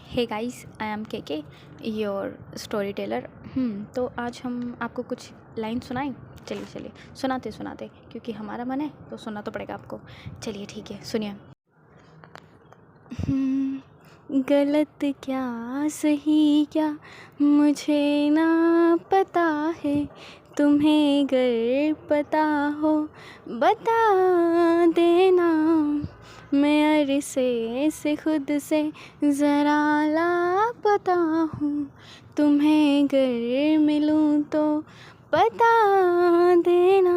Hey guys, I am के your story teller. तो आज हम आपको कुछ लाइन सुनाएं। चलिए चलिए सुनाते सुनाते, क्योंकि हमारा मन है तो सुनना तो पड़ेगा आपको। चलिए ठीक है, सुनिए। गलत क्या सही क्या मुझे ना पता है, तुम्हें गर पता हो बता देना। मैं अरसे से खुद से ज़रा लापता हूँ, तुम्हें गर मिलूँ तो बता देना।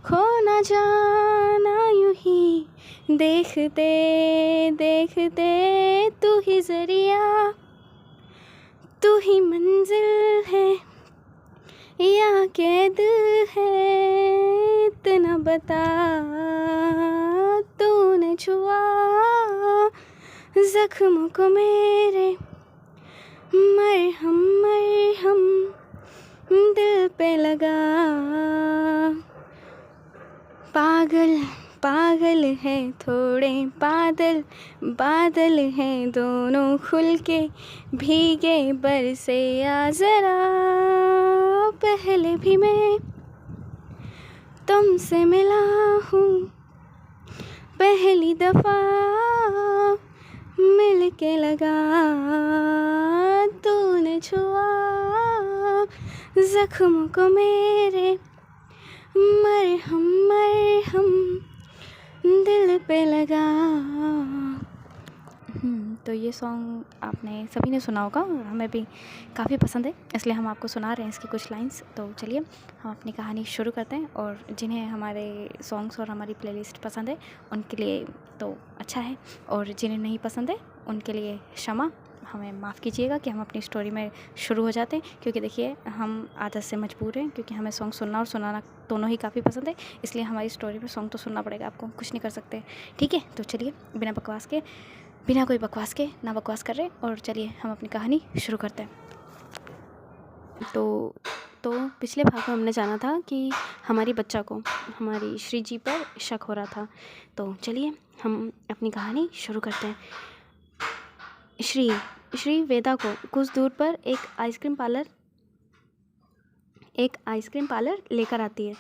खो न जाना यूँ ही देखते देखते, तू ही ज़रिया तू ही मंजिल है या कैद है, इतना बता तूने छुआ जख्म को मेरे, मरहम मरहम दिल पे लगा। पागल पागल है थोड़े बादल, बादल हैं दोनों खुल के भीगे बरसे आ ज़रा। पहले भी मैं तुमसे मिला हूँ, पहली दफ़ा मिल के लगा, तूने छुआ ज़ख्म को मेरे, मरहम मरहम दिल पे लगा। तो ये सॉन्ग आपने सभी ने सुना होगा और हमें भी काफ़ी पसंद है, इसलिए हम आपको सुना रहे हैं इसकी कुछ लाइंस। तो चलिए हम अपनी कहानी शुरू करते हैं। और जिन्हें हमारे सॉन्ग्स और हमारी प्लेलिस्ट पसंद है उनके लिए तो अच्छा है, और जिन्हें नहीं पसंद है उनके लिए क्षमा, हमें माफ़ कीजिएगा कि हम अपनी स्टोरी में शुरू हो जाते हैं। क्योंकि देखिए, हम आदत से मजबूर हैं, क्योंकि हमें सॉन्ग सुनना और सुनाना दोनों ही काफ़ी पसंद है, इसलिए हमारी स्टोरी में सॉन्ग तो सुनना पड़ेगा, आपको कुछ नहीं कर सकते। ठीक है, तो चलिए बिना कोई बकवास के ना बकवास कर रहे, और चलिए हम अपनी कहानी शुरू करते हैं। तो पिछले भाग में हमने जाना था कि हमारी बच्चा को हमारी श्री जी पर शक हो रहा था। तो चलिए हम अपनी कहानी शुरू करते हैं। श्री वेदा को कुछ दूर पर एक आइसक्रीम पार्लर लेकर आती है।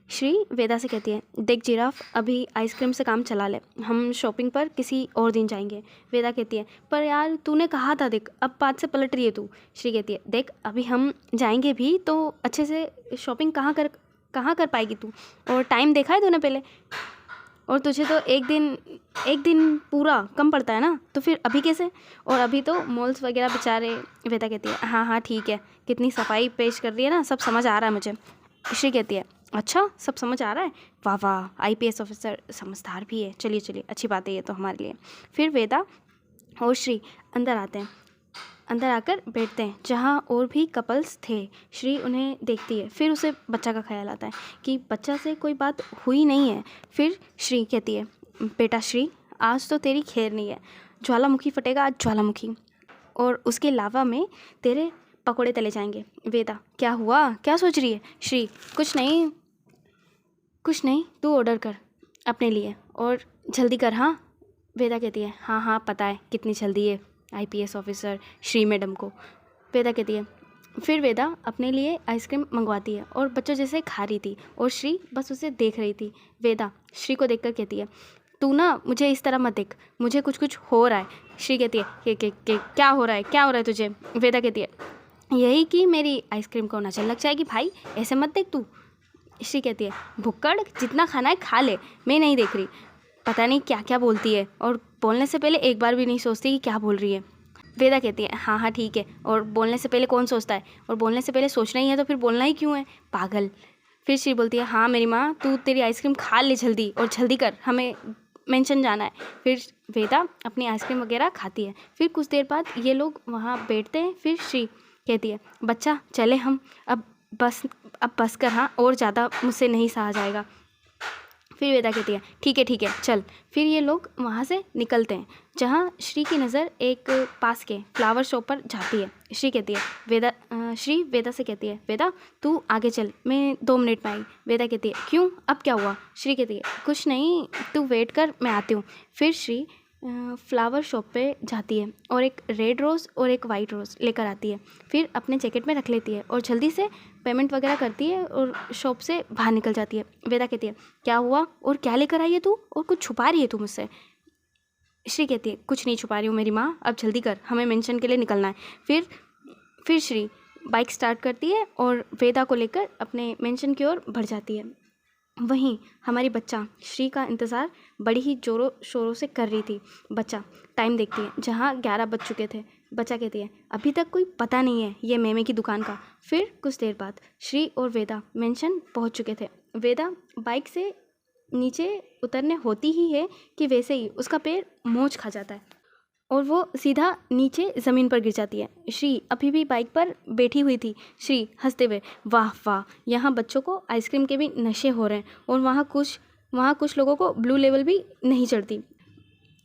श्री वेदा से कहती है, देख जिराफ, अभी आइसक्रीम से काम चला ले, हम शॉपिंग पर किसी और दिन जाएंगे। वेदा कहती है, पर यार तूने कहा था, देख अब बात से पलट रही है तू। श्री कहती है, देख अभी हम जाएंगे भी तो अच्छे से शॉपिंग कहाँ कर पाएगी तू, और टाइम देखा है तूने पहले, और तुझे तो एक दिन पूरा कम पड़ता है ना, तो फिर अभी कैसे, और अभी तो मॉल्स वगैरह बेचारे। वेदा कहती है, हाँ ठीक है, कितनी सफाई पेश कर रही है ना, सब समझ आ रहा है मुझे। श्री कहती है, अच्छा सब समझ आ रहा है, वाह वाह, IPS ऑफिसर समझदार भी है, चलिए चलिए अच्छी बात है ये तो हमारे लिए। फिर वेदा और श्री अंदर आकर बैठते हैं जहाँ और भी कपल्स थे। श्री उन्हें देखती है, फिर उसे बच्चा का ख्याल आता है कि बच्चा से कोई बात हुई नहीं है। फिर श्री कहती है, बेटा श्री, आज तो तेरी खैर नहीं है, ज्वालामुखी फटेगा आज, ज्वालामुखी, और उसके लावा में तेरे पकोड़े तले जाएंगे। वेदा, क्या हुआ, क्या सोच रही है? श्री, कुछ नहीं, तू ऑर्डर कर अपने लिए और जल्दी कर। हाँ। वेदा कहती है, हाँ पता है कितनी जल्दी है IPS ऑफिसर श्री मैडम को। वेदा कहती है, फिर वेदा अपने लिए आइसक्रीम मंगवाती है और बच्चों जैसे खा रही थी, और श्री बस उसे देख रही थी। वेदा श्री को देखकर कहती है, तू ना मुझे इस तरह मत देख, मुझे कुछ हो रहा है। श्री कहती है, क्या हो रहा है तुझे? वेदा कहती है, यही कि मेरी आइसक्रीम को नजर लग जाएगी भाई, ऐसे मत देख तू। श्री कहती है, भुक्कड़, जितना खाना है खा ले, मैं नहीं देख रही। पता नहीं क्या क्या बोलती है, और बोलने से पहले एक बार भी नहीं सोचती कि क्या बोल रही है। वेदा कहती है, हाँ ठीक है, और बोलने से पहले कौन सोचता है, और बोलने से पहले सोचना ही है तो फिर बोलना ही क्यों है, पागल। फिर श्री बोलती है, हाँ मेरी माँ, तू तेरी आइसक्रीम खा ले जल्दी, और जल्दी कर, हमें मेंशन जाना है। फिर वेदा अपनी आइसक्रीम वगैरह खाती है। फिर कुछ देर बाद ये लोग वहाँ बैठते हैं। फिर श्री कहती है, बच्चा चले हम, अब बस कर, हाँ और ज़्यादा मुझसे नहीं सहा जाएगा। फिर वेदा कहती है, ठीक है चल। फिर ये लोग वहाँ से निकलते हैं, जहाँ श्री की नज़र एक पास के फ्लावर शॉप पर जाती है। श्री वेदा से कहती है, वेदा तू आगे चल, मैं 2 मिनट में आई। वेदा कहती है, क्यों, अब क्या हुआ? श्री कहती है, कुछ नहीं, तू वेट कर, मैं आती हूँ। फिर श्री फ्लावर शॉप पे जाती है और एक रेड रोज़ और एक वाइट रोज़ लेकर आती है। फिर अपने जैकेट में रख लेती है और जल्दी से पेमेंट वगैरह करती है और शॉप से बाहर निकल जाती है। वेदा कहती है, क्या हुआ और क्या लेकर आई है तू, और कुछ छुपा रही है तू मुझसे? श्री कहती है, कुछ नहीं छुपा रही हूँ मेरी माँ, अब जल्दी कर, हमें मेंशन के लिए निकलना है। फिर श्री बाइक स्टार्ट करती है और वेदा को लेकर अपने मेंशन की ओर बढ़ जाती है। वहीं हमारी बच्चा श्री का इंतज़ार बड़ी ही ज़ोरों शोरों से कर रही थी। बच्चा टाइम देखती है, जहाँ 11 बज चुके थे। बच्चा कहती है, अभी तक कोई पता नहीं है ये मेमे की दुकान का। फिर कुछ देर बाद श्री और वेदा मेंशन पहुंच चुके थे। वेदा बाइक से नीचे उतरने होती ही है कि वैसे ही उसका पैर मोच खा जाता है और वो सीधा नीचे ज़मीन पर गिर जाती है। श्री अभी भी बाइक पर बैठी हुई थी। श्री हंसते हुए, वाह वाह, यहाँ बच्चों को आइसक्रीम के भी नशे हो रहे हैं और वहाँ कुछ लोगों को ब्लू लेवल भी नहीं चढ़ती।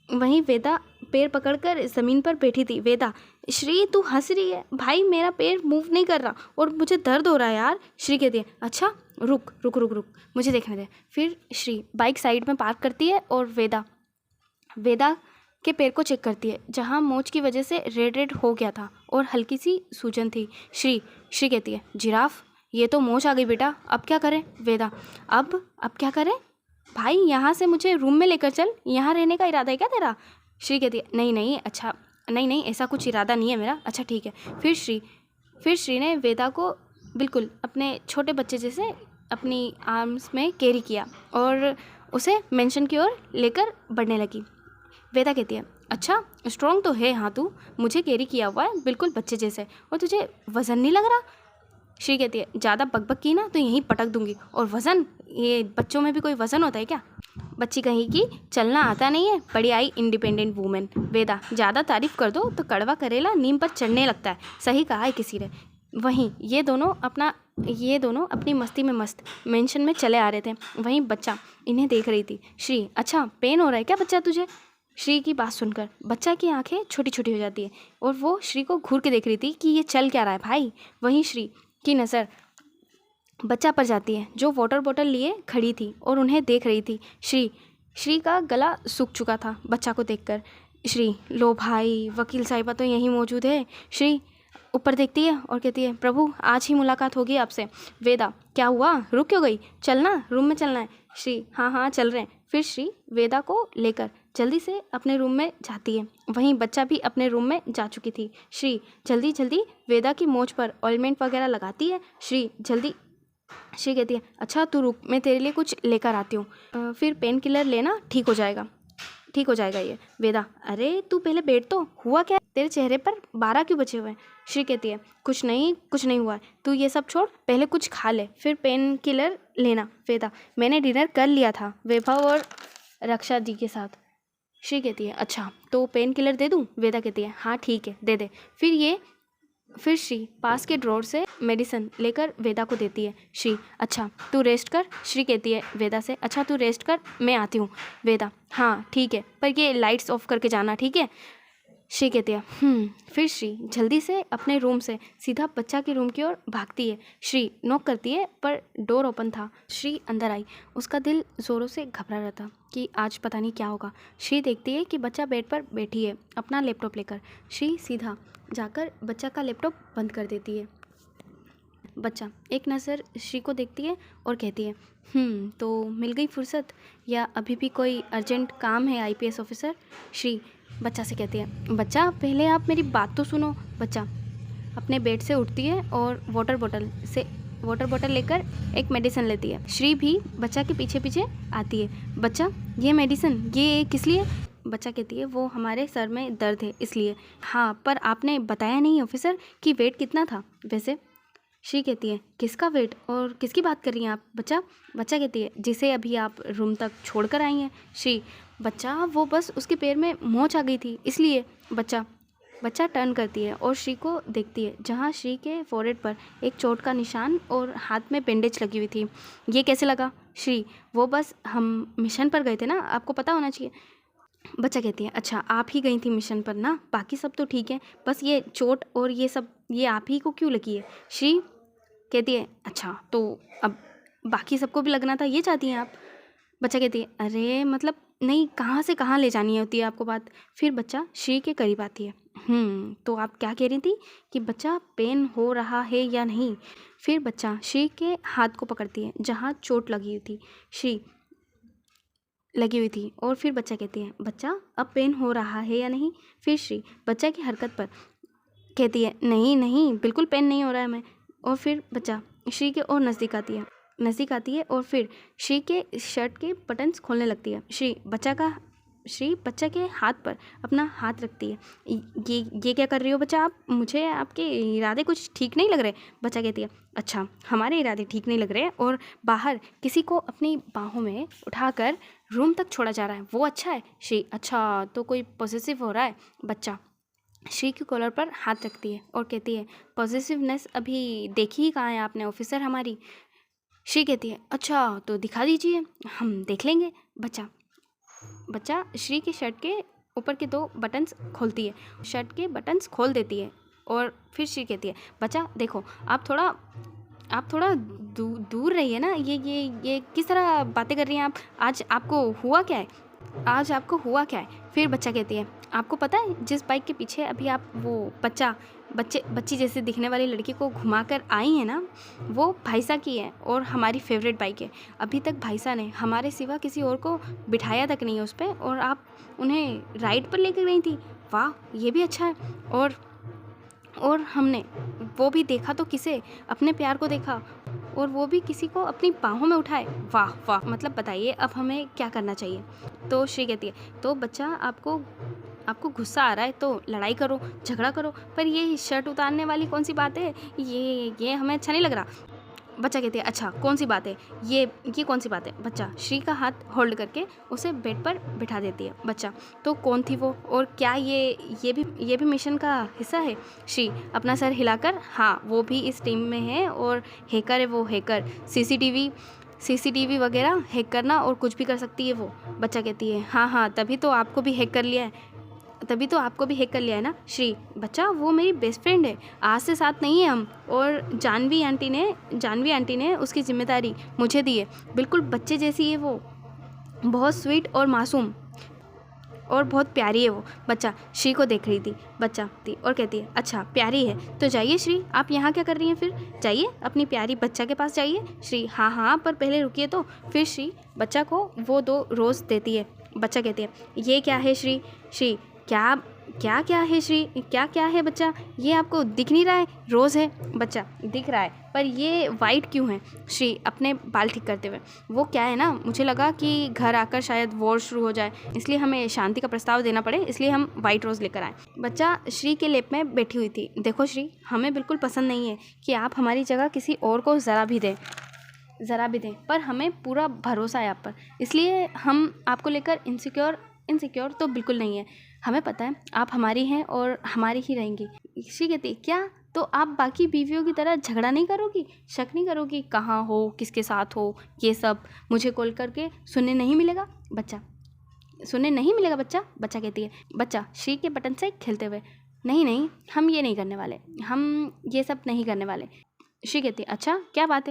वहीं वेदा पैर पकड़कर ज़मीन पर बैठी थी। वेदा, श्री तू हंस रही है? भाई मेरा पैर मूव नहीं कर रहा और मुझे दर्द हो रहा है यार। श्री कहती है, अच्छा रुक रुक रुक रुक, मुझे देखने दे। फिर श्री बाइक साइड में पार्क करती है और वेदा के पैर को चेक करती है, जहाँ मोच की वजह से रेड रेड हो गया था और हल्की सी सूजन थी। श्री कहती है, जिराफ, ये तो मोच आ गई बेटा, अब क्या करें? वेदा, अब क्या करें भाई? यहाँ से मुझे रूम में लेकर चल, यहाँ रहने का इरादा है क्या तेरा? श्री कहती है, नहीं अच्छा नहीं ऐसा कुछ इरादा नहीं है मेरा। अच्छा ठीक है। फिर श्री ने वेदा को बिल्कुल अपने छोटे बच्चे जैसे अपनी आर्म्स में कैरी किया और उसे मेंशन की ओर लेकर बढ़ने लगी। वेदा कहती है, अच्छा स्ट्रॉन्ग तो है हाँ तू, मुझे कैरी किया हुआ है बिल्कुल बच्चे जैसे, और तुझे वज़न नहीं लग रहा? श्री कहती है, ज़्यादा बकबक की ना तो यहीं पटक दूंगी। और वज़न, ये बच्चों में भी कोई वज़न होता है क्या? बच्ची कहेगी, चलना आता नहीं है, बड़ी आई इंडिपेंडेंट वूमेन। वेदा, ज़्यादा तारीफ कर दो तो कड़वा करेला नीम पर चढ़ने लगता है, सही कहा है किसी ने। वहीं ये दोनों अपनी मस्ती में मस्त मेंशन में चले आ रहे थे। वहीं बच्चा इन्हें देख रही थी। श्री, अच्छा पेन हो रहा है क्या बच्चा तुझे? श्री की बात सुनकर बच्चा की आंखें छोटी छोटी हो जाती है और वो श्री को घूर के देख रही थी कि ये चल क्या रहा है भाई। वहीं श्री की नज़र बच्चा पर जाती है, जो वाटर बॉटल लिए खड़ी थी और उन्हें देख रही थी। श्री का गला सूख चुका था बच्चा को देखकर। श्री, लो भाई, वकील साहिबा तो यहीं मौजूद है। श्री ऊपर देखती है और कहती है, प्रभु आज ही मुलाकात होगी आपसे। वेदा, क्या हुआ, रुक क्यों गई? चलना, रूम में चलना है। श्री, हाँ चल रहे हैं। फिर श्री वेदा को लेकर जल्दी से अपने रूम में जाती है। वहीं बच्चा भी अपने रूम में जा चुकी थी। श्री जल्दी वेदा की मोच पर ऑइलमेंट वगैरह लगाती है। श्री कहती है, अच्छा तू रुक, मैं तेरे लिए कुछ लेकर आती हूँ, फिर पेन किलर लेना, ठीक हो जाएगा ये। वेदा, अरे तू पहले बैठ तो, हुआ क्या तेरे चेहरे पर 12 क्यों बचे हुए हैं? श्री कहती है, कुछ नहीं हुआ है, तू ये सब छोड़, पहले कुछ खा ले, फिर पेन किलर लेना। वेदा, मैंने डिनर कर लिया था वैभव और रक्षा जी के साथ। श्री कहती है, अच्छा तो पेन किलर दे दूँ? वेदा कहती है, हाँ ठीक है दे दे। फिर श्री पास के ड्रॉर से मेडिसिन लेकर वेदा को देती है। श्री, अच्छा तू रेस्ट कर। श्री कहती है वेदा से, अच्छा तू रेस्ट कर, मैं आती हूँ। वेदा, हाँ ठीक है, पर ये लाइट्स ऑफ करके जाना, ठीक है? श्री कहती है फिर श्री जल्दी से अपने रूम से सीधा बच्चा के रूम की ओर भागती है। श्री नॉक करती है पर डोर ओपन था। श्री अंदर आई, उसका दिल ज़ोरों से घबरा रहा था कि आज पता नहीं क्या होगा। श्री देखती है कि बच्चा बेड पर बैठी है अपना लैपटॉप लेकर। श्री सीधा जाकर बच्चा का लैपटॉप बंद कर देती है। बच्चा एक नज़र श्री को देखती है और कहती है, तो मिल गई फुर्सत, या अभी भी कोई अर्जेंट काम है आईपीएस ऑफिसर? श्री बच्चा से कहती है, बच्चा पहले आप मेरी बात तो सुनो। बच्चा अपने बेड से उठती है और वाटर बॉटल लेकर एक मेडिसिन लेती है। श्री भी बच्चा के पीछे पीछे आती है। बच्चा, ये मेडिसिन ये किस लिए? बच्चा कहती है, वो हमारे सर में दर्द है इसलिए। हाँ, पर आपने बताया नहीं ऑफिसर कि वेट कितना था वैसे? श्री कहती है, किसका वेट और किसकी बात कर रही हैं आप? बच्चा कहती है, जिसे अभी आप रूम तक छोड़ कर आई हैं। श्री, बच्चा वो बस उसके पैर में मोच आ गई थी इसलिए। बच्चा टर्न करती है और श्री को देखती है, जहाँ श्री के फोrehead पर एक चोट का निशान और हाथ में बैंडेज लगी हुई थी। ये कैसे लगा? श्री, वो बस हम मिशन पर गए थे ना, आपको पता होना चाहिए। बच्चा कहती है, अच्छा आप ही गई थी मिशन पर ना, बाकी सब तो ठीक है, बस ये चोट और ये सब ये आप ही को क्यों लगी है? श्री कहती है, अच्छा तो अब बाकी सबको भी लगना था, ये चाहती हैं आप? बच्चा कहती है, अरे मतलब नहीं, कहाँ से कहाँ ले जानी होती है आपको बात। फिर बच्चा श्री के करीब आती है। तो आप क्या कह रही थी कि बच्चा पेन हो रहा है या नहीं। फिर बच्चा श्री के हाथ को पकड़ती है जहाँ चोट लगी हुई थी, श्री लगी हुई थी। और फिर बच्चा कहती है, बच्चा अब पेन हो रहा है या नहीं। फिर श्री बच्चा की हरकत पर कहती है, नहीं नहीं बिल्कुल पेन नहीं हो रहा है मैं। और फिर बच्चा श्री के और नज़दीक आती है और फिर श्री के शर्ट के बटन्स खोलने लगती है। श्री बच्चा के हाथ पर अपना हाथ रखती है। ये क्या कर रही हो बच्चा आप, मुझे आपके इरादे कुछ ठीक नहीं लग रहे। बच्चा कहती है, अच्छा हमारे इरादे ठीक नहीं लग रहे और बाहर किसी को अपनी बाहों में उठाकर रूम तक छोड़ा जा रहा है, वो अच्छा है। श्री, अच्छा तो कोई पॉसेसिव हो रहा है। बच्चा श्री की कॉलर पर हाथ रखती है और कहती है, पॉसेसिवनेस अभी देखी ही कहाँ है आपने ऑफिसर हमारी। श्री कहती है, अच्छा तो दिखा दीजिए, हम देख लेंगे। बच्चा श्री के शर्ट के ऊपर के 2 बटन्स खोलती है, शर्ट के बटन्स खोल देती है। और फिर श्री कहती है, बच्चा देखो आप थोड़ा दूर रहिए ना। ये किस तरह बातें कर रही हैं आप। आज आपको हुआ क्या है। फिर बच्चा कहती है, आपको पता है जिस बाइक के पीछे अभी आप वो बच्ची जैसे दिखने वाली लड़की को घुमाकर आई हैं ना, वो भाईसा की है और हमारी फेवरेट बाइक है। अभी तक भाईसा ने हमारे सिवा किसी और को बिठाया तक नहीं है उस पर, और आप उन्हें राइड पर लेकर गई थी। वाह, ये भी अच्छा है। और हमने वो भी देखा तो किसे, अपने प्यार को देखा, और वो भी किसी को अपनी बाहों में उठाए। वाह वाह, मतलब बताइए अब हमें क्या करना चाहिए। तो श्री कहती है, तो बच्चा आपको गुस्सा आ रहा है तो लड़ाई करो, झगड़ा करो, पर ये शर्ट उतारने वाली कौन सी बात है, ये हमें अच्छा नहीं लग रहा। बच्चा कहती है, अच्छा कौन सी बात है, ये कौन सी बात है। बच्चा श्री का हाथ होल्ड करके उसे बेड पर बिठा देती है। बच्चा, तो कौन थी वो, और क्या ये भी मिशन का हिस्सा है। श्री अपना सर हिलाकर, हाँ वो भी इस टीम में है, और हैकर है वो, हैकर सीसीटीवी वगैरह हैक करना और कुछ भी कर सकती है वो। बच्चा कहती है, हाँ तभी तो आपको भी हैक कर लिया है ना श्री। बच्चा, वो मेरी बेस्ट फ्रेंड है, आज से साथ नहीं है हम, और जानवी आंटी ने उसकी जिम्मेदारी मुझे दी है। बिल्कुल बच्चे जैसी है वो, बहुत स्वीट और मासूम, और बहुत प्यारी है वो। बच्चा श्री को देख रही थी और कहती है, अच्छा प्यारी है तो जाइए श्री, आप यहाँ क्या कर रही हैं, फिर जाइए अपनी प्यारी बच्चा के पास जाइए। श्री, हाँ पर पहले रुकिए तो। फिर श्री बच्चा को वो 2 रोज़ देती है। बच्चा कहती है, ये क्या है श्री। क्या है श्री, क्या है बच्चा, ये आपको दिख नहीं रहा है, रोज़ है। बच्चा, दिख रहा है पर ये वाइट क्यों है। श्री अपने बाल ठीक करते हुए, वो क्या है ना, मुझे लगा कि घर आकर शायद वॉर शुरू हो जाए, इसलिए हमें शांति का प्रस्ताव देना पड़े, इसलिए हम वाइट रोज़ लेकर आए। बच्चा श्री के लेप में बैठी हुई थी, देखो श्री, हमें बिल्कुल पसंद नहीं है कि आप हमारी जगह किसी और को ज़रा भी दें, पर हमें पूरा भरोसा है आप पर, इसलिए हम आपको लेकर इनसिक्योर तो बिल्कुल नहीं है। हमें पता है आप हमारी हैं और हमारी ही रहेंगी। श्री कहती, क्या तो आप बाकी बीवियों की तरह झगड़ा नहीं करोगी, शक नहीं करोगी, कहाँ हो, किसके साथ हो, ये सब मुझे कॉल करके सुनने नहीं मिलेगा। बच्चा, बच्चा कहती है, बच्चा श्री के बटन से खेलते हुए, नहीं हम ये नहीं करने वाले, हम ये सब नहीं करने वाले। श्री कहती है, अच्छा क्या बात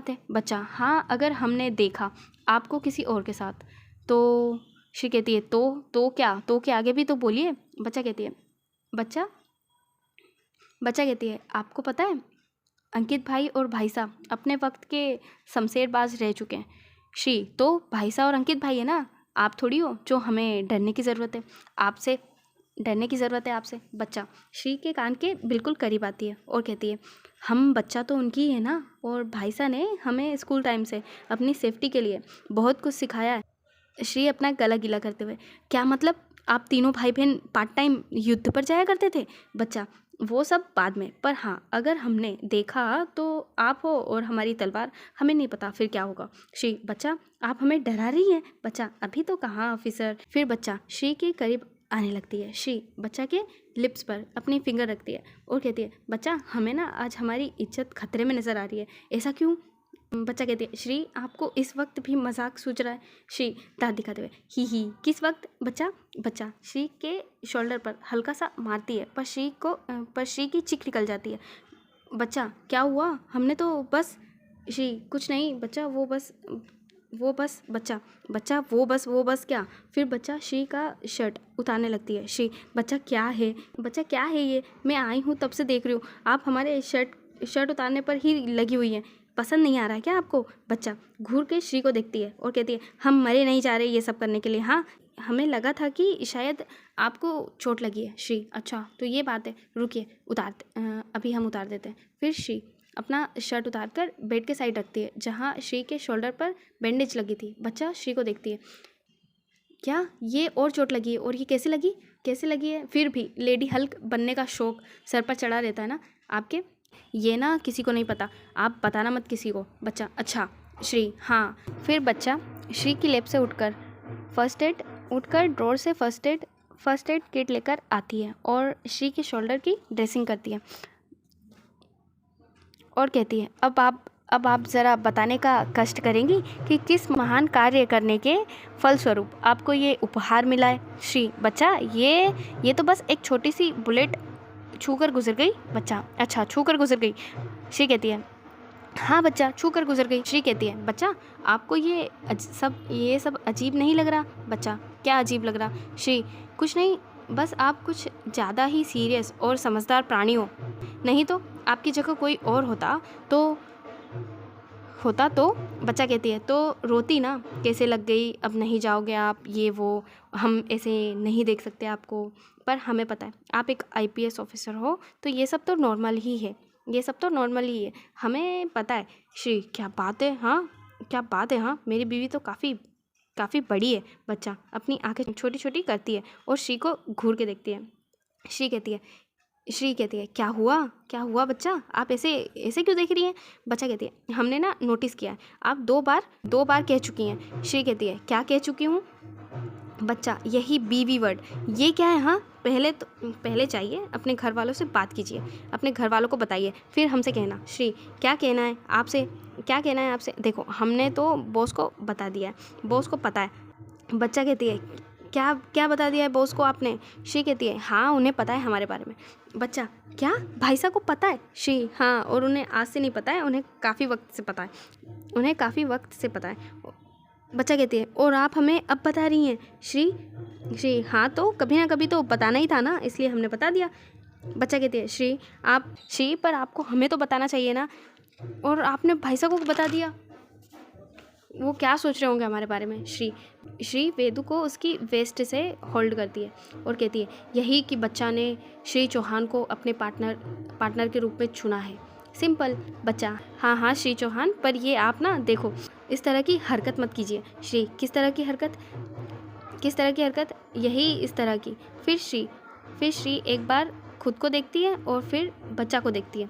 है। बच्चा, हाँ अगर हमने देखा आपको किसी और के साथ तो। श्री कहती है, तो क्या आगे भी तो बोलिए। बच्चा कहती है, आपको पता है अंकित भाई और भाई साहब अपने वक्त के शमशेरबाज रह चुके हैं। श्री, तो भाई साहब और अंकित भाई है ना, आप थोड़ी हो जो हमें डरने की ज़रूरत है आपसे। बच्चा श्री के कान के बिल्कुल करीब आती है और कहती है, हम बच्चा तो उनकी ही है ना, और भाई साहब ने हमें स्कूल टाइम से अपनी सेफ्टी के लिए बहुत कुछ सिखाया है। श्री अपना गला गीला करते हुए, क्या मतलब, आप तीनों भाई बहन पार्ट टाइम युद्ध पर जाया करते थे। बच्चा, वो सब बाद में, पर हाँ अगर हमने देखा तो आप हो और हमारी तलवार, हमें नहीं पता फिर क्या होगा। श्री, बच्चा आप हमें डरा रही हैं। बच्चा, अभी तो कहाँ ऑफिसर। फिर बच्चा श्री के करीब आने लगती है। श्री बच्चा के लिप्स पर अपनी फिंगर रखती है और कहती है, बच्चा हमें ना आज हमारी इज्जत खतरे में नज़र आ रही है, ऐसा क्यों। बच्चा कहती है, श्री आपको इस वक्त भी मजाक सूझ रहा है। श्री दांत दिखाते हुए, ही किस वक्त। बच्चा श्री के शोल्डर पर हल्का सा मारती है, पर श्री की चीख निकल जाती है। बच्चा, क्या हुआ, हमने तो बस। श्री, कुछ नहीं बच्चा, वो बस वो बस बच्चा बच्चा वो बस क्या। फिर बच्चा श्री का शर्ट उतारने लगती है। श्री बच्चा क्या है ये, मैं आई हूँ तब से देख रही हूँ, आप हमारे शर्ट उतारने पर ही लगी हुई हैं, पसंद नहीं आ रहा है क्या आपको। बच्चा घूर के श्री को देखती है और कहती है हम मरे नहीं जा रहे ये सब करने के लिए, हाँ हमें लगा था कि शायद आपको चोट लगी है। श्री अच्छा तो ये बात है, रुकिए अभी हम उतार देते हैं। फिर श्री अपना शर्ट उतार कर बेड के साइड रखती है जहाँ श्री के शोल्डर पर बैंडेज लगी थी। बच्चा श्री को देखती है, क्या ये और चोट लगी है, और ये कैसे लगी है। फिर भी लेडी हल्क बनने का शौक सर पर चढ़ा रहता है ना आपके, ये ना किसी को नहीं पता, आप बताना मत किसी को। बच्चा अच्छा श्री हाँ। फिर बच्चा श्री की लेप से उठकर ड्रॉर से फर्स्ट एड किट लेकर आती है और श्री के शोल्डर की ड्रेसिंग करती है और कहती है अब आप ज़रा बताने का कष्ट करेंगी कि किस महान कार्य करने के फलस्वरूप आपको ये उपहार मिला है। श्री बच्चा ये तो बस एक छोटी सी बुलेट छूकर गुजर गई। बच्चा अच्छा छूकर गुजर गई। श्री कहती है हाँ बच्चा छूकर गुजर गई। श्री कहती है बच्चा आपको ये सब अजीब नहीं लग रहा। बच्चा क्या अजीब लग रहा। श्री कुछ नहीं, बस आप कुछ ज़्यादा ही सीरियस और समझदार प्राणी हो, नहीं तो आपकी जगह कोई और होता तो। बच्चा कहती है तो रोती ना, कैसे लग गई, अब नहीं जाओगे आप, ये वो हम ऐसे नहीं देख सकते आपको, पर हमें पता है आप एक IPS ऑफिसर हो तो ये सब तो नॉर्मल ही है, हमें पता है। श्री क्या बात है हाँ मेरी बीवी तो काफ़ी बड़ी है। बच्चा अपनी आंखें छोटी छोटी करती है और श्री को घूर के देखती है। श्री कहती है क्या हुआ बच्चा, आप ऐसे क्यों देख रही हैं। बच्चा कहती है हमने ना नोटिस किया है आप दो बार कह चुकी हैं। श्री कहती है क्या कह चुकी हूँ। बच्चा यही बीवी वर्ड, ये क्या है। हाँ पहले चाहिए अपने घर वालों से बात कीजिए, अपने घर वालों को बताइए, फिर हमसे कहना। श्री क्या कहना है आपसे। देखो हमने तो बॉस को बता दिया है, बॉस को पता है। बच्चा कहती है क्या बता दिया है बॉस को आपने। श्री कहती है हाँ उन्हें पता है हमारे बारे में। बच्चा क्या भाई साहब को पता है। श्री हाँ, और उन्हें आज से नहीं पता है, उन्हें काफ़ी वक्त से पता है। बच्चा कहती है और आप हमें अब बता रही हैं। श्री हाँ तो कभी ना कभी तो बताना ही था ना, इसलिए हमने बता दिया। बच्चा कहती है श्री पर आपको हमें तो बताना चाहिए ना, और आपने भाई साहब को बता दिया, वो क्या सोच रहे होंगे हमारे बारे में। श्री वेदू को उसकी वेस्ट से होल्ड करती है और कहती है यही कि बच्चा ने श्री चौहान को अपने पार्टनर के रूप में चुना है, सिंपल। बच्चा हाँ श्री चौहान, पर ये आप ना देखो इस तरह की हरकत मत कीजिए। श्री किस तरह की हरकत। यही इस तरह की। फिर श्री एक बार खुद को देखती है और फिर बच्चा को देखती है।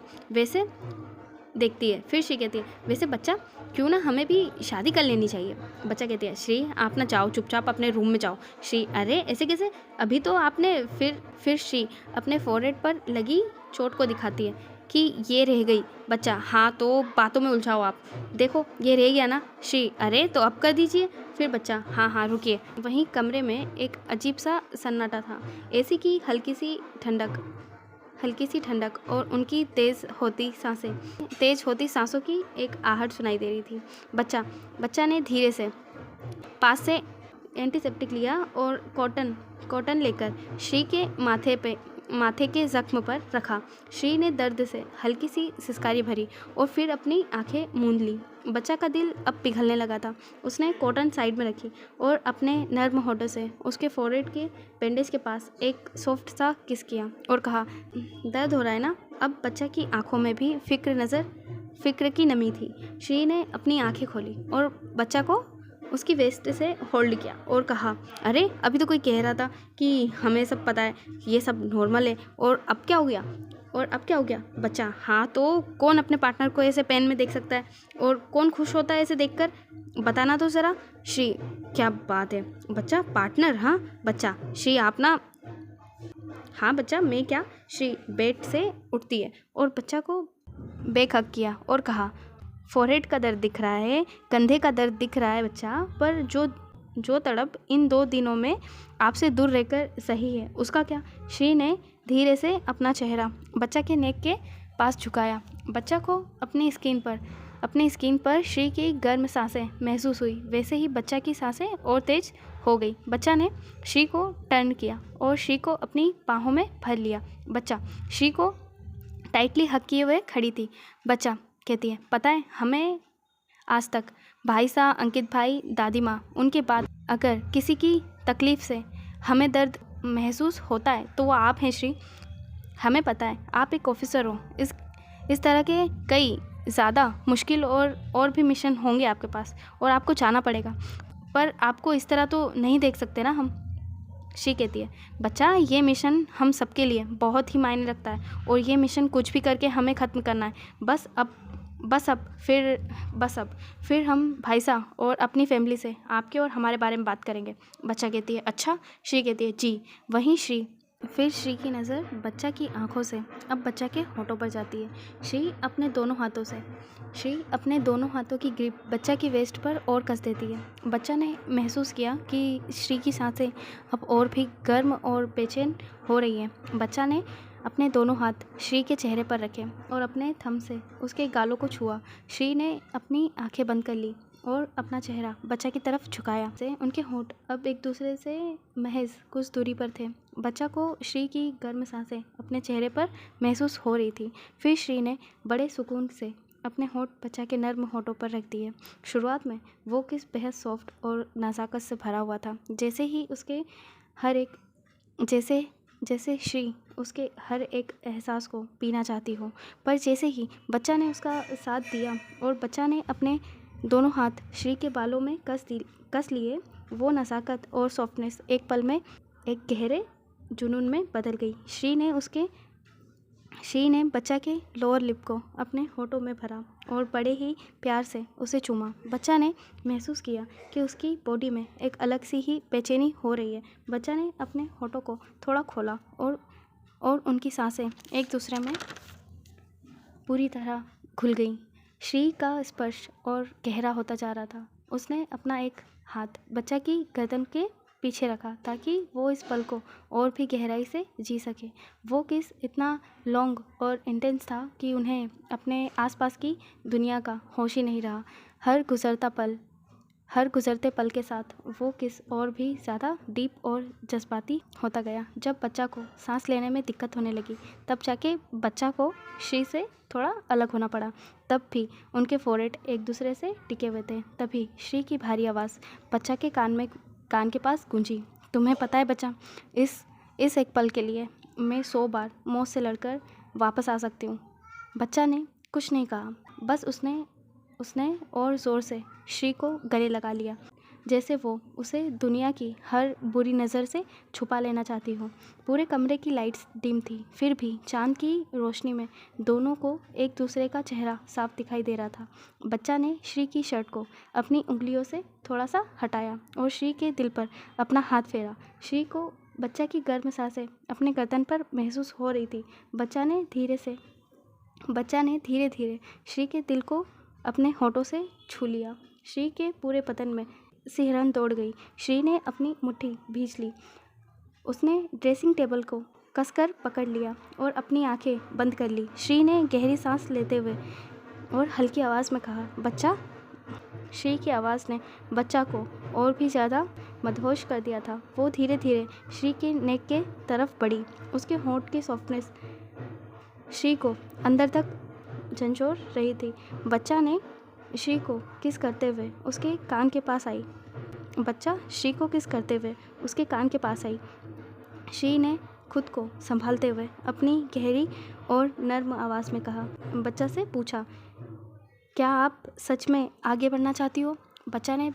फिर श्री कहती है वैसे बच्चा क्यों ना हमें भी शादी कर लेनी चाहिए। बच्चा कहती है श्री आप ना जाओ, चुपचाप अपने रूम में जाओ। श्री अरे ऐसे कैसे, अभी तो आपने। फिर श्री अपने फोरहेड पर लगी चोट को दिखाती है कि ये रह गई। बच्चा हाँ तो बातों में उलझाओ आप, देखो ये रह गया ना। श्री अरे तो अब कर दीजिए। फिर बच्चा हाँ रुकिए। वहीं कमरे में एक अजीब सा सन्नाटा था, एसी की हल्की सी ठंडक और उनकी तेज़ होती सांसों की एक आहट सुनाई दे रही थी। बच्चा ने धीरे से पास से एंटीसेप्टिक लिया और कॉटन लेकर श्री के माथे के जख्म पर रखा। श्री ने दर्द से हल्की सी सिसकारी भरी और फिर अपनी आंखें मूंद ली। बच्चा का दिल अब पिघलने लगा था। उसने कॉटन साइड में रखी और अपने नर्म होठों से उसके फोरहेड के बैंडेज के पास एक सॉफ्ट सा किस किया और कहा दर्द हो रहा है ना। अब बच्चा की आंखों में भी फिक्र की नमी थी। श्री ने अपनी आंखें खोली और बच्चा को उसकी वेस्ट से होल्ड किया और कहा अरे अभी तो कोई कह रहा था कि हमें सब पता है, ये सब नॉर्मल है, और अब क्या हो गया। बच्चा हाँ तो कौन अपने पार्टनर को ऐसे पेन में देख सकता है, और कौन खुश होता है ऐसे देखकर, बताना तो ज़रा। श्री क्या बात है बच्चा, पार्टनर। हाँ बच्चा श्री आप ना। हाँ बच्चा मैं क्या। श्री बेड से उठती है और बच्चा को बेखक किया और कहा फोरहेड का दर्द दिख रहा है, कंधे का दर्द दिख रहा है बच्चा, पर जो तड़प इन 2 दिनों में आपसे दूर रहकर सही है उसका क्या। श्री ने धीरे से अपना चेहरा बच्चा के नेक के पास झुकाया। बच्चा को अपनी स्किन पर अपनी स्किन पर श्री की गर्म सांसें महसूस हुई। वैसे ही बच्चा की सांसें और तेज हो गई। बच्चा ने श्री को टर्न किया और श्री को अपनी बाहों में भर लिया। बच्चा श्री को टाइटली हग किए हुए खड़ी थी। बच्चा कहती है, पता है हमें आज तक भाई साहब, अंकित भाई, दादी माँ, उनके बाद अगर किसी की तकलीफ़ से हमें दर्द महसूस होता है तो वो आप हैं श्री। हमें पता है आप एक ऑफिसर हो। इस तरह के कई ज़्यादा मुश्किल और भी मिशन होंगे आपके पास और आपको जाना पड़ेगा, पर आपको इस तरह तो नहीं देख सकते ना हम। श्री कहती है, बच्चा ये मिशन हम सबके लिए बहुत ही मायने रखता है और ये मिशन कुछ भी करके हमें ख़त्म करना है। बस अब फिर हम भाई साहब और अपनी फैमिली से आपके और हमारे बारे में बात करेंगे। बच्चा कहती है, अच्छा। श्री कहती है, जी। वहीं श्री फिर श्री की नज़र बच्चा की आंखों से अब बच्चा के होठों पर जाती है। श्री अपने दोनों हाथों की ग्रिप बच्चा की वेस्ट पर और कस देती है। बच्चा ने महसूस किया कि श्री की सांसें अब और भी गर्म और बेचैन हो रही हैं। बच्चा ने अपने दोनों हाथ श्री के चेहरे पर रखे और अपने थंब से उसके गालों को छुआ। श्री ने अपनी आंखें बंद कर ली और अपना चेहरा बच्चा की तरफ झुकाया। से उनके होंठ अब एक दूसरे से महज कुछ दूरी पर थे। बच्चा को श्री की गर्म सांसें अपने चेहरे पर महसूस हो रही थी। फिर श्री ने बड़े सुकून से अपने होंठ बच्चा के नर्म होठों पर रख दिए। शुरुआत में वो किस बेहद सॉफ्ट और नज़ाकत से भरा हुआ था, जैसे श्री उसके हर एक एहसास को पीना चाहती हो। पर जैसे ही बच्चा ने उसका साथ दिया और बच्चा ने अपने दोनों हाथ श्री के बालों में कस लिए, वो नज़ाकत और सॉफ्टनेस एक पल में एक गहरे जुनून में बदल गई। श्री ने बच्चा के लोअर लिप को अपने होठों में भरा और बड़े ही प्यार से उसे चूमा। बच्चा ने महसूस किया कि उसकी बॉडी में एक अलग सी ही बेचैनी हो रही है। बच्चा ने अपने होठों को थोड़ा खोला और उनकी सांसें एक दूसरे में पूरी तरह घुल गईं। श्री का स्पर्श और गहरा होता जा रहा था। उसने अपना एक हाथ बच्चा की गर्दन के पीछे रखा ताकि वो इस पल को और भी गहराई से जी सके। वो किस इतना लॉन्ग और इंटेंस था कि उन्हें अपने आसपास की दुनिया का होश ही नहीं रहा। हर गुज़रते पल के साथ वो किस और भी ज़्यादा डीप और जज्बाती होता गया। जब बच्चा को सांस लेने में दिक्कत होने लगी तब जाके बच्चा को श्री से थोड़ा अलग होना पड़ा। तब भी उनके फोरहेड एक दूसरे से टिके हुए थे। तभी श्री की भारी आवाज़ बच्चा के कान के पास गूंजी, तुम्हें पता है बच्चा, इस एक पल के लिए मैं 100 बार मौत से लड़कर वापस आ सकती हूँ। बच्चा ने कुछ नहीं कहा, बस उसने और ज़ोर से श्री को गले लगा लिया, जैसे वो उसे दुनिया की हर बुरी नज़र से छुपा लेना चाहती हो। पूरे कमरे की लाइट्स डिम थी, फिर भी चांद की रोशनी में दोनों को एक दूसरे का चेहरा साफ दिखाई दे रहा था। बच्चा ने श्री की शर्ट को अपनी उंगलियों से थोड़ा सा हटाया और श्री के दिल पर अपना हाथ फेरा। श्री को बच्चा की गर्म सांसें अपने गर्दन पर महसूस हो रही थी। बच्चा ने धीरे धीरे श्री के दिल को अपने होठों से छू लिया। श्री के पूरे बदन में सिहरन दौड़ गई। श्री ने अपनी मुट्ठी भींच ली। उसने ड्रेसिंग टेबल को कसकर पकड़ लिया और अपनी आंखें बंद कर ली। श्री ने गहरी सांस लेते हुए और हल्की आवाज़ में कहा, बच्चा। श्री की आवाज़ ने बच्चा को और भी ज़्यादा मदहोश कर दिया था। वो धीरे धीरे श्री के नेक के तरफ बढ़ी। उसके होंठ की सॉफ्टनेस श्री को अंदर तक झंझोर रही थी। बच्चा ने श्री को किस करते हुए उसके कान के पास आई। श्री ने खुद को संभालते हुए अपनी गहरी और नर्म आवाज़ में कहा, बच्चा से पूछा, क्या आप सच में आगे बढ़ना चाहती हो? बच्चा ने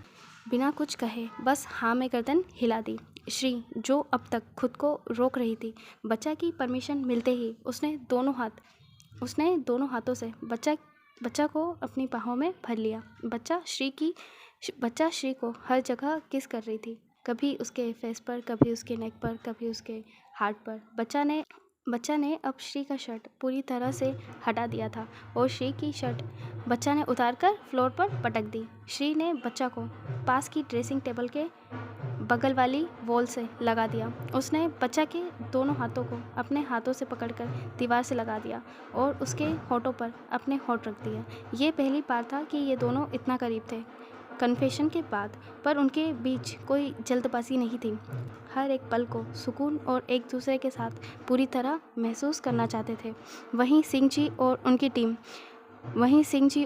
बिना कुछ कहे बस हाँ में गर्दन हिला दी। श्री, जो अब तक खुद को रोक रही थी, बच्चा की परमिशन मिलते ही उसने दोनों हाथों से बच्चा को अपनी बाहों में भर लिया। बच्चा श्री को हर जगह किस कर रही थी, कभी उसके फेस पर, कभी उसके नेक पर, कभी उसके हार्ट पर। बच्चा ने अब श्री का शर्ट पूरी तरह से हटा दिया था और श्री की शर्ट बच्चा ने उतारकर फ्लोर पर पटक दी। श्री ने बच्चा को पास की ड्रेसिंग टेबल के बगल वाली वॉल से लगा दिया। उसने बच्चा के दोनों हाथों को अपने हाथों से पकड़कर दीवार से लगा दिया और उसके होठों पर अपने होठ रख दिए। ये पहली बार था कि ये दोनों इतना करीब थे कन्फेशन के बाद, पर उनके बीच कोई जल्दबाजी नहीं थी। हर एक पल को सुकून और एक दूसरे के साथ पूरी तरह महसूस करना चाहते थे। वहीं सिंह जी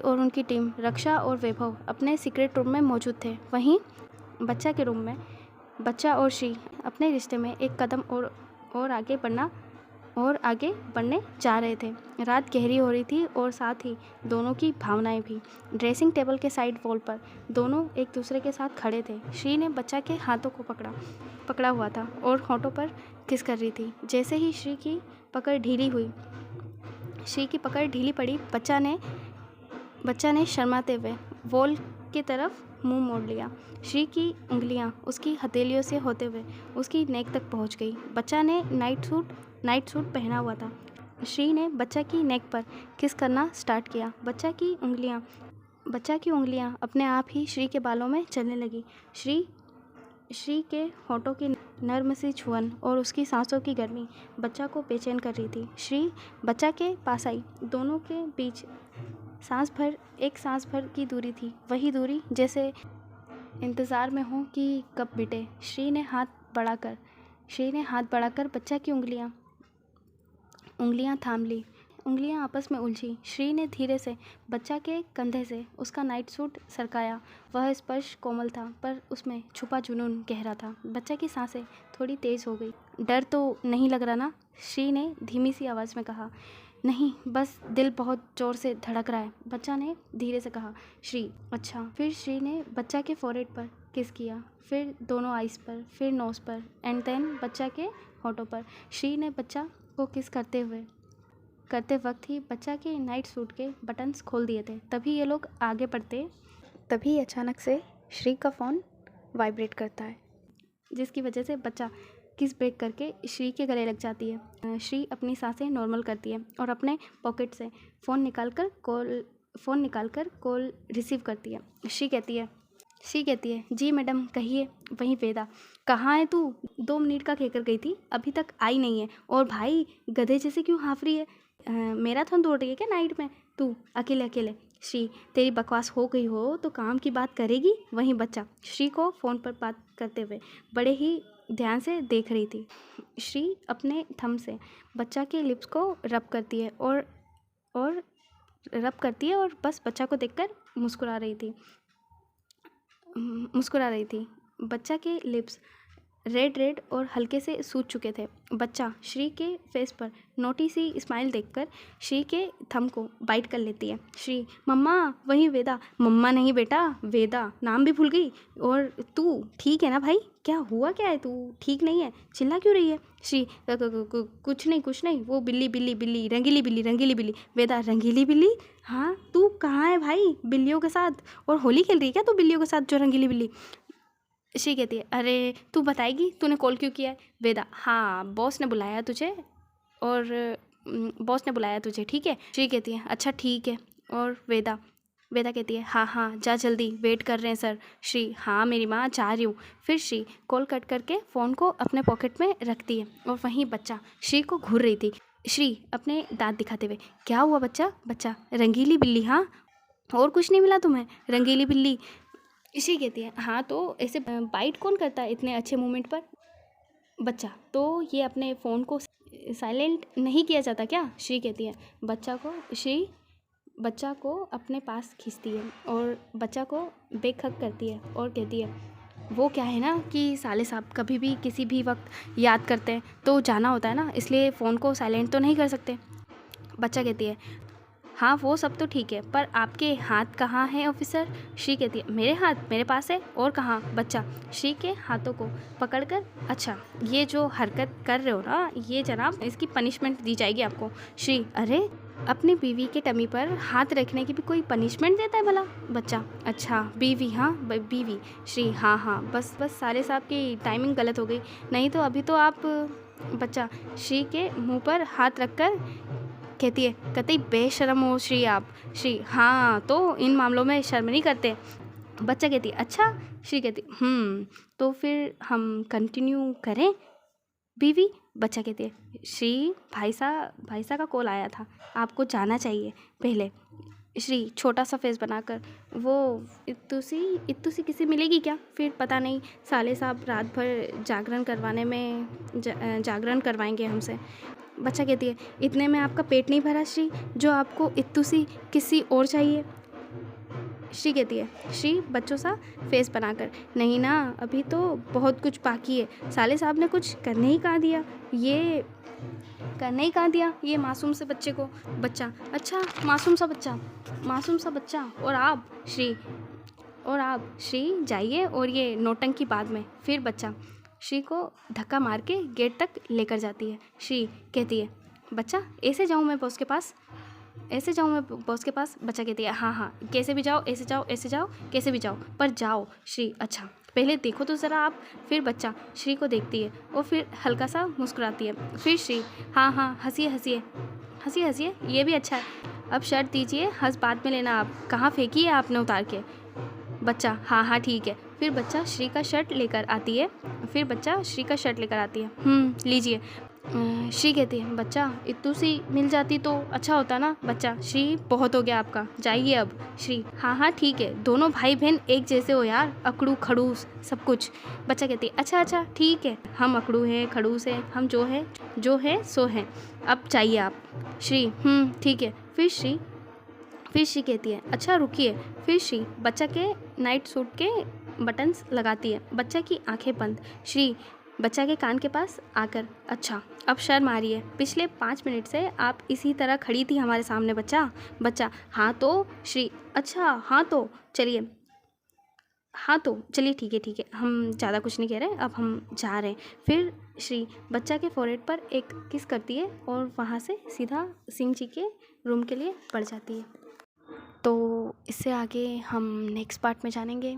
और उनकी टीम रक्षा और वैभव अपने सीक्रेट रूम में मौजूद थे। वहीं बच्चा के रूम में बच्चा और श्री अपने रिश्ते में एक कदम और आगे बढ़ने जा रहे थे। रात गहरी हो रही थी और साथ ही दोनों की भावनाएं भी। ड्रेसिंग टेबल के साइड वॉल पर दोनों एक दूसरे के साथ खड़े थे। श्री ने बच्चा के हाथों को पकड़ा हुआ था और होठों पर किस कर रही थी। जैसे ही श्री की पकड़ ढीली पड़ी, बच्चा ने शर्माते हुए वॉल की तरफ मुंह मोड़ लिया। श्री की उंगलियां उसकी हथेलियों से होते हुए उसकी नेक तक पहुंच गई। बच्चा ने नाइट सूट पहना हुआ था। श्री ने बच्चा की नेक पर किस करना स्टार्ट किया। बच्चा की उंगलियां अपने आप ही श्री के बालों में चलने लगी। श्री के होठों की नर्म सी छुअन और उसकी सांसों की गर्मी बच्चा को बेचैन कर रही थी। श्री बच्चा के पास आई। दोनों के बीच सांस भर की दूरी थी, वही दूरी जैसे इंतज़ार में हो कि कब मिटे। श्री ने हाथ बढ़ाकर बच्चा की उंगलियां थाम ली। उंगलियां आपस में उलझी। श्री ने धीरे से बच्चा के कंधे से उसका नाइट सूट सरकाया। वह स्पर्श कोमल था, पर उसमें छुपा जुनून गहरा था। बच्चा की सांसें थोड़ी तेज हो गई। डर तो नहीं लग रहा ना? श्री ने धीमी सी आवाज़ में कहा। नहीं, बस दिल बहुत ज़ोर से धड़क रहा है, बच्चा ने धीरे से कहा। श्री, अच्छा। फिर श्री ने बच्चा के फोrehead पर किस किया, फिर दोनों आइज़ पर, फिर नोज़ पर, एंड देन बच्चा के होठों पर। श्री ने बच्चा को किस करते वक्त ही बच्चा के नाइट सूट के बटन्स खोल दिए थे। तभी ये लोग आगे बढ़ते, तभी अचानक से श्री का फ़ोन वाइब्रेट करता है, जिसकी वजह से बच्चा किस ब्रेक करके श्री के गले लग जाती है। श्री अपनी सांसें नॉर्मल करती है और अपने पॉकेट से फ़ोन निकालकर कॉल रिसीव करती है। श्री कहती है, जी मैडम कहिए। वहीं वेदा, कहाँ है तू? 2 मिनट का कहकर गई थी, अभी तक आई नहीं है। और भाई गधे जैसे क्यों हाँफ रही है? मैराथन दौड़ रही है क्या नाइट में तू अकेले? श्री, तेरी बकवास हो गई हो तो काम की बात करेगी। वहीं बच्चा श्री को फ़ोन पर बात करते हुए बड़े ही ध्यान से देख रही थी। श्री अपने थंब से बच्चा के लिप्स को रब करती है और बस बच्चा को देखकर मुस्कुरा रही थी। बच्चा के लिप्स रेड और हल्के से सूज चुके थे। बच्चा श्री के फेस पर नोटी सी स्माइल देखकर श्री के थंब को बाइट कर लेती है। श्री, मम्मा। वहीं वेदा, मम्मा नहीं बेटा, वेदा, नाम भी भूल गई। और तू ठीक है ना भाई? क्या हुआ, क्या है? तू ठीक नहीं है? चिल्ला क्यों रही है? श्री, कुछ नहीं, वो बिल्ली, रंगीली बिल्ली। वेदा, रंगीली बिल्ली? हाँ, तू कहाँ है भाई? बिल्लियों के साथ? और होली खेल रही है क्या तू बिल्लियों के साथ, जो रंगीली बिल्ली? श्री कहती है, अरे तू बताएगी तूने कॉल क्यों किया है? वेदा, हाँ, बॉस ने बुलाया तुझे, ठीक है? श्री कहती है, अच्छा ठीक है। और वेदा कहती है, हाँ, जा जल्दी, वेट कर रहे हैं सर। श्री, हाँ मेरी माँ, जा रही हूँ। फिर श्री कॉल कट करके फ़ोन को अपने पॉकेट में रखती है और वहीं बच्चा श्री को घूर रही थी। श्री अपने दांत दिखाते हुए, क्या हुआ बच्चा, रंगीली बिल्ली? हाँ, और कुछ नहीं मिला तुम्हें? रंगीली बिल्ली। श्री कहती है, हाँ तो ऐसे बाइट कौन करता है इतने अच्छे मोमेंट पर? बच्चा, तो ये अपने फ़ोन को साइलेंट नहीं किया जाता क्या? श्री कहती है, श्री बच्चा को अपने पास खींचती है और बच्चा को बेखक करती है और कहती है, वो क्या है ना कि साले साहब कभी भी किसी भी वक्त याद करते हैं तो जाना होता है ना, इसलिए फ़ोन को साइलेंट तो नहीं कर सकते। बच्चा कहती है, हाँ वो सब तो ठीक है, पर आपके हाथ कहाँ हैं ऑफिसर? श्री कहती है, मेरे हाथ मेरे पास है, और कहाँ? बच्चा श्री के हाथों को पकड़कर, अच्छा ये जो हरकत कर रहे हो ना, ये जनाब इसकी पनिशमेंट दी जाएगी आपको। श्री, अरे अपनी बीवी के टमी पर हाथ रखने की भी कोई पनिशमेंट देता है भला? बच्चा, अच्छा बीवी? हाँ बीवी। श्री, हाँ, बस साले साहब की टाइमिंग गलत हो गई, नहीं तो अभी तो आप। बच्चा श्री के मुँह पर हाथ रखकर कहती है, कतई बेशर्म हो श्री आप। श्री, हाँ तो इन मामलों में शर्म नहीं करते। बच्चा कहती है अच्छा। श्री कहती तो फिर हम कंटिन्यू करें बीवी। बच्चा कहती है श्री भाई साहब का कॉल आया था, आपको जाना चाहिए पहले। श्री छोटा सा फेस बनाकर, वो इत्तू सी किसी मिलेगी क्या? फिर पता नहीं, साले साहब रात भर जागरण करवाएंगे हमसे। बच्चा कहती है इतने में आपका पेट नहीं भरा श्री, जो आपको इत्तू सी किसी और चाहिए? श्री कहती है श्री बच्चों सा फेस बनाकर, नहीं ना, अभी तो बहुत कुछ बाकी है। साले साहब ने कुछ करने ही कहा दिया ये मासूम से बच्चे को। बच्चा अच्छा मासूम सा बच्चा और आप श्री जाइए और ये नौटंकी बाद में। फिर बच्चा श्री को धक्का मार के गेट तक लेकर जाती है। श्री कहती है बच्चा ऐसे जाऊँ मैं बॉस के पास? बच्चा कहती है हाँ कैसे भी जाओ, ऐसे जाओ कैसे भी जाओ, पर जाओ। श्री अच्छा पहले देखो तो ज़रा आप। फिर बच्चा श्री को देखती है और फिर हल्का सा मुस्कुराती है। फिर श्री हाँ हंसिए ये भी अच्छा है। अब शर्ट दीजिए, हंस बाद में लेना। आप कहाँ फेंकी है आपने उतार के? बच्चा हाँ ठीक है। फिर बच्चा श्री का शर्ट लेकर आती है। लीजिए। श्री कहती है बच्चा इत्तू सी मिल जाती तो अच्छा होता ना। बच्चा श्री बहुत हो गया आपका, जाइए अब। श्री हाँ ठीक है, दोनों भाई बहन एक जैसे हो यार, अकड़ू खड़ूस सब कुछ। बच्चा कहती है अच्छा ठीक है, हम अकड़ू हैं खड़ूस हैं, हम जो है सो है, अब चाहिए आप। श्री ठीक है। फिर श्री कहती है अच्छा रुकिए। फिर श्री बच्चा के नाइट सूट के बटन्स लगाती है। बच्चा की आंखें बंद। श्री बच्चा के कान के पास आकर अच्छा अब शर्म आ रही है, पिछले 5 मिनट से आप इसी तरह खड़ी थी हमारे सामने। बच्चा हाँ तो। श्री अच्छा हाँ तो चलिए ठीक है, हम ज़्यादा कुछ नहीं कह रहे, अब हम जा रहे हैं। फिर श्री बच्चा के फोrehead पर एक किस करती है और वहाँ से सीधा सिंह जी के रूम के लिए बढ़ जाती है। तो इससे आगे हम नेक्स्ट पार्ट में जानेंगे।